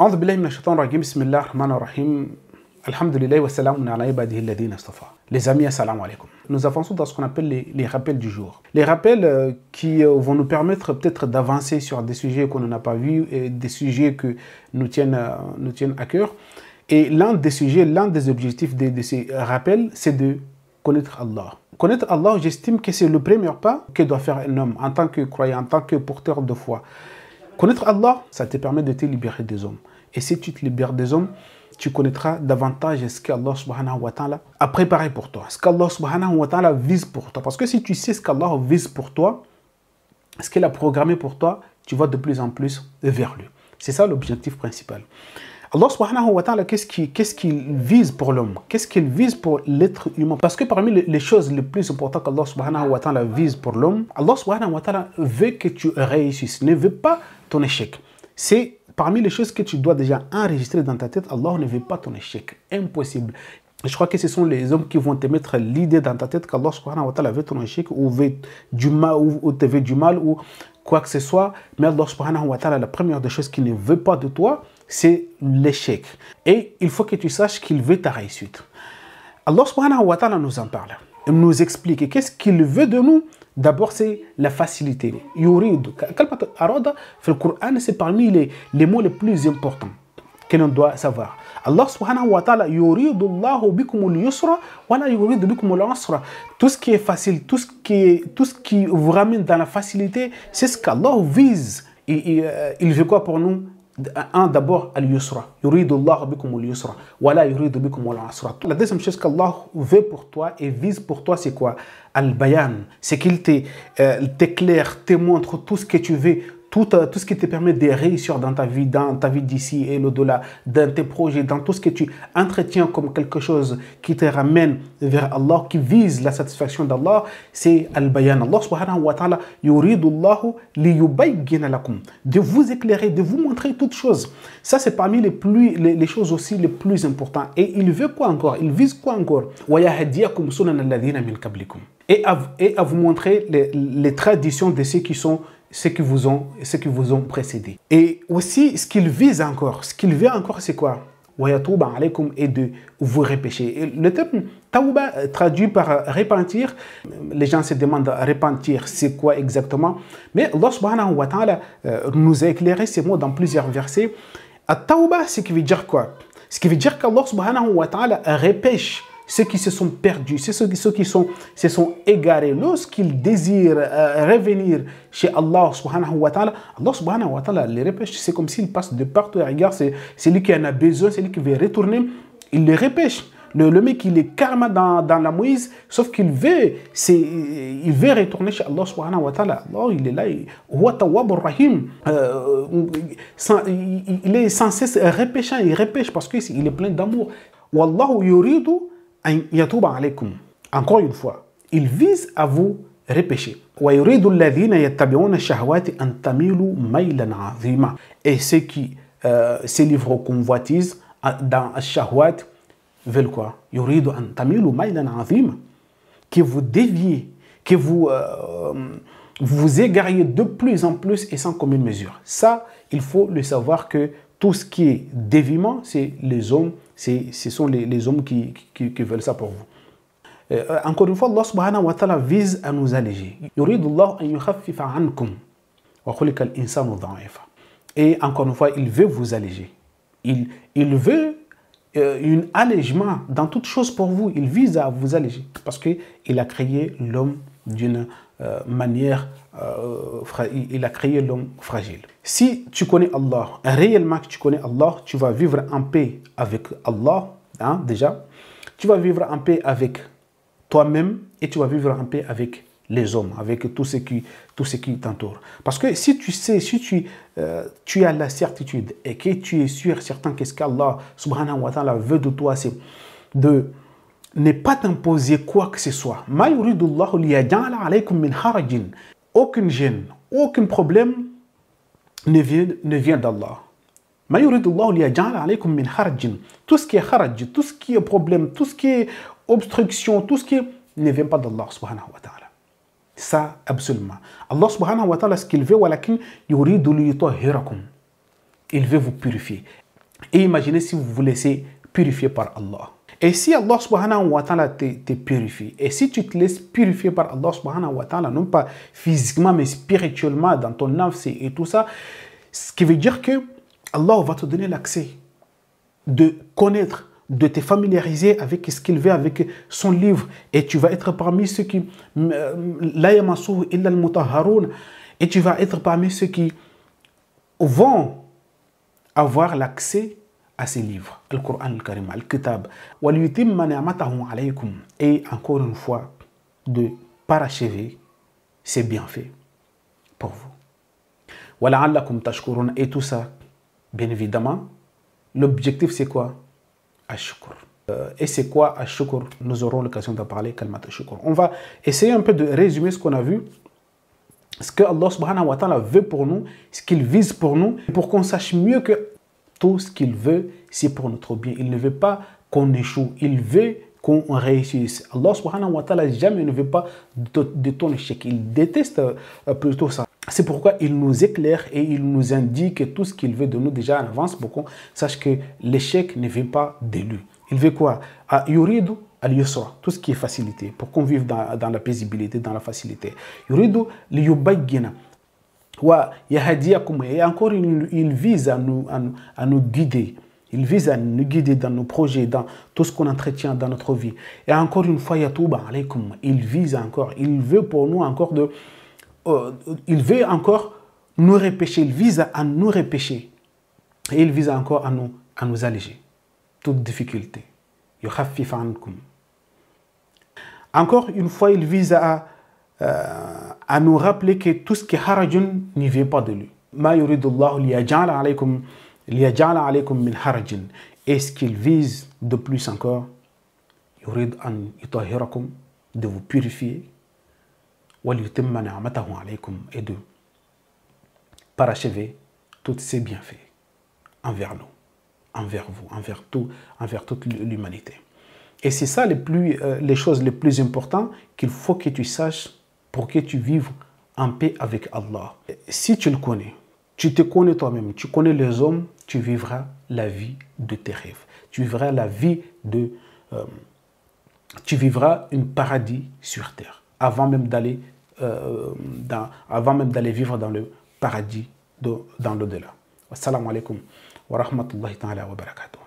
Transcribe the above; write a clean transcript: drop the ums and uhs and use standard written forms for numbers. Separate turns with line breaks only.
أعوذ بالله من الشيطان الرجيم بسم الله الرحمن الرحيم الحمد لله والسلام على عباده الذين اصطفى. Les amis, assalamu alaikum. Nous avançons dans ce qu'on appelle les rappels du jour. Les rappels qui vont nous permettre peut-être d'avancer sur des sujets qu'on n'a pas vus et des sujets que nous tiennent à cœur. Et l'un des sujets, l'un des objectifs de ces rappels, c'est de connaître Allah. Connaître Allah, j'estime que c'est le premier pas que doit faire un homme en tant que croyant, en tant que porteur de foi. Connaître Allah, ça te permet de te libérer des hommes. Et si tu te libères des hommes, tu connaîtras davantage ce qu'Allah subhanahu wa ta'ala a préparé pour toi, ce qu'Allah subhanahu wa ta'ala vise pour toi. Parce que si tu sais ce qu'Allah vise pour toi, ce qu'il a programmé pour toi, tu vas de plus en plus vers lui. C'est ça l'objectif principal. Allah subhanahu wa ta'ala, qu'est-ce qu'il vise pour l'homme? Qu'est-ce qu'il vise pour l'être humain? Parce que parmi les choses les plus importantes qu'Allah subhanahu wa ta'ala vise pour l'homme, Allah subhanahu wa ta'ala veut que tu réussisses, ne veut pas ton échec. C'est parmi les choses que tu dois déjà enregistrer dans ta tête. Allah ne veut pas ton échec. Impossible. Je crois que ce sont les hommes qui vont te mettre l'idée dans ta tête qu'Allah subhanahu wa ta'ala veut ton échec ou veut du mal ou te veut du mal ou quoi que ce soit. Mais Allah subhanahu wa ta'ala, la première des choses qu'il ne veut pas de toi, c'est l'échec. Et il faut que tu saches qu'il veut ta réussite. Allah subhanahu wa ta'ala nous en parle. Il nous explique. Et qu'est-ce qu'il veut de nous? D'abord, c'est la facilité. Yurid. Arada, le Coran, c'est parmi les mots les plus importants que l'on doit savoir. Allah subhanahu wa ta'ala, yuridullahu bikumul yusra, wala yuridu bikumul usra. Tout ce qui est facile, tout ce qui vous ramène dans la facilité, c'est ce qu'Allah vise. Il veut quoi pour nous? D'abord, al-yusra. Yuridullahu bikumul yusra, wala yuridu bikumul usra. La deuxième chose qu'Allah veut pour toi et vise pour toi, c'est quoi? Al-bayan. C'est qu'il t'éclaire, te montre tout ce que tu veux, tout ce qui te permet de réussir dans ta vie d'ici et l'au-delà, dans tes projets, dans tout ce que tu entretiens comme quelque chose qui te ramène vers Allah, qui vise la satisfaction d'Allah, c'est Al-Bayan. Allah subhanahu wa ta'ala, yuridullahu liyubayyina lakum, de vous éclairer, de vous montrer toutes choses. Ça, c'est parmi les choses aussi les plus importantes. Et il veut quoi encore? Il vise quoi encore? Wa yahdiyakum sunan alladhina min qablikum. Et à vous montrer les traditions de ceux qui vous ont précédé. Et aussi, ce qu'il vise encore, c'est quoi? Et de vous repêcher. Et le terme tawba traduit par repentir. Les gens se demandent repentir, c'est quoi exactement? Mais Allah subhanahu wa ta'ala nous a éclairé ces mots dans plusieurs versets. At-tawba, ce qui veut dire quoi? Ce qui veut dire qu'Allah subhanahu wa ta'ala repêche ceux qui se sont perdus, ceux qui se sont égarés, lorsqu'ils désirent revenir chez Allah subhanahu wa ta'ala, Allah subhanahu wa ta'ala les repêche. C'est comme s'ils passent de partout et regarde, c'est lui qui en a besoin, c'est lui qui veut retourner, il les repêche. Le mec, il est carrément dans la mouise, sauf qu'il veut retourner chez Allah subhanahu wa ta'ala. Allah, il est là, il est sans cesse repêchant, il repêche parce qu'il est plein d'amour. Wallahu yuridu an yatuba alaykum. Encore une fois, il vise à vous repêcher. Wa yuridu alladhina yattabi'una ash-shahawati an tamilu maylan 'azima. Et ceux qui se livrent aux convoitises dans ash-shahawat veulent quoi? Yuridu an tamilu maylan 'azima. Que vous déviez, que vous égariez de plus en plus et sans commune mesure. Ça, il faut le savoir que tout ce qui est déviement, c'est les hommes, ce sont les hommes qui veulent ça pour vous. Encore une fois, Allah subhanahu wa ta'ala vise à nous alléger. Yuridullahu an yukhaffifa ankum wa khuliqa al-insanu dha'ifa. Et encore une fois, il veut vous alléger. Il veut un allègement dans toute chose pour vous. Il vise à vous alléger parce qu'il a créé l'homme d'une manière, il a créé l'homme fragile. Si tu connais Allah, réellement que tu connais Allah, tu vas vivre en paix avec Allah, hein, déjà. Tu vas vivre en paix avec toi-même et tu vas vivre en paix avec les hommes, avec tout ce qui t'entoure. Parce que si tu sais, si tu as la certitude et que tu es sûr, certain que ce qu'Allah subhanahu wa ta'ala veut de toi, c'est de ne pas t'imposer quoi que ce soit. Ma yuridullahu liyaj'ala alaykum min harajin. Aucune gêne, aucun problème ne vient d'Allah. Ma yuridullahu liyaj'ala alaykum min harajin. Tout ce qui est haraj, tout ce qui est problème, tout ce qui est obstruction, tout ce qui ne vient pas d'Allah subhanahu wa ta'ala. Ça, absolument. Allah subhanahu wa ta'ala, ce qu'il veut, walakin yuridu liyutahhirakum. Il veut vous purifier. Et imaginez si vous vous laissez purifier par Allah. Et si Allah subhanahu wa ta'ala te purifie, et si tu te laisses purifier par Allah subhanahu wa ta'ala, non pas physiquement mais spirituellement, dans ton âme et tout ça, ce qui veut dire que Allah va te donner l'accès de connaître, de te familiariser avec ce qu'il veut, avec son livre, et tu vas être parmi ceux qui la yamassuhu illa al-mutahharun, et tu vas être parmi ceux qui vont avoir l'accès à ces livres, Al-Qur'an al-Karim, Al-Kitab, et encore une fois, de parachever ces bienfaits pour vous. Et tout ça, bien évidemment, l'objectif c'est quoi? Ash-shukr. Et c'est quoi Ash-shukr? Nous aurons l'occasion de parler Kalmat Ash-shukr. On va essayer un peu de résumer ce qu'on a vu, ce que Allah subhanahu wa ta'ala veut pour nous, ce qu'il vise pour nous, pour qu'on sache mieux que tout ce qu'il veut, c'est pour notre bien. Il ne veut pas qu'on échoue, il veut qu'on réussisse. Allah subhanahu wa ta'ala jamais ne veut pas de ton échec. Il déteste plutôt ça. C'est pourquoi il nous éclaire et il nous indique tout ce qu'il veut de nous déjà en avance pour qu'on sache que l'échec ne vient pas de lui. Il veut quoi? Yuridu al-yusra, tout ce qui est facilité, pour qu'on vive dans la paisibilité, dans la facilité. Yuridu liyubayyina wa yahdiyakum, et encore il vise à nous guider. Il vise à nous guider dans nos projets, dans tout ce qu'on entretient dans notre vie. Et encore une fois, yatouba alaykum, il vise encore, il veut pour nous encore il veut encore nous repêcher, il vise à nous repêcher. Et il vise encore à nous alléger toute difficulté. Yukhaffif ankum. Encore une fois, il vise à nous rappeler que tout ce qui est harajun ne vient pas de lui. Ma yuridullahu liyaj'ala alaykum min harajin. Et ce qu'il vise de plus encore, yurid an yutahhirakum, de vous purifier, wa liyutimma ni'matahu alaykum, et de parachever tous ses bienfaits envers nous, envers vous, envers toute l'humanité. Et c'est ça les choses les plus importantes qu'il faut que tu saches pour que tu vives en paix avec Allah. Si tu le connais, tu te connais toi-même, tu connais les hommes, tu vivras la vie de tes rêves. Tu vivras la vie tu vivras un paradis sur terre avant même d'aller vivre dans le paradis dans l'au-delà. Assalamu alaikum wa rahmatullahi ta'ala wa barakatuh.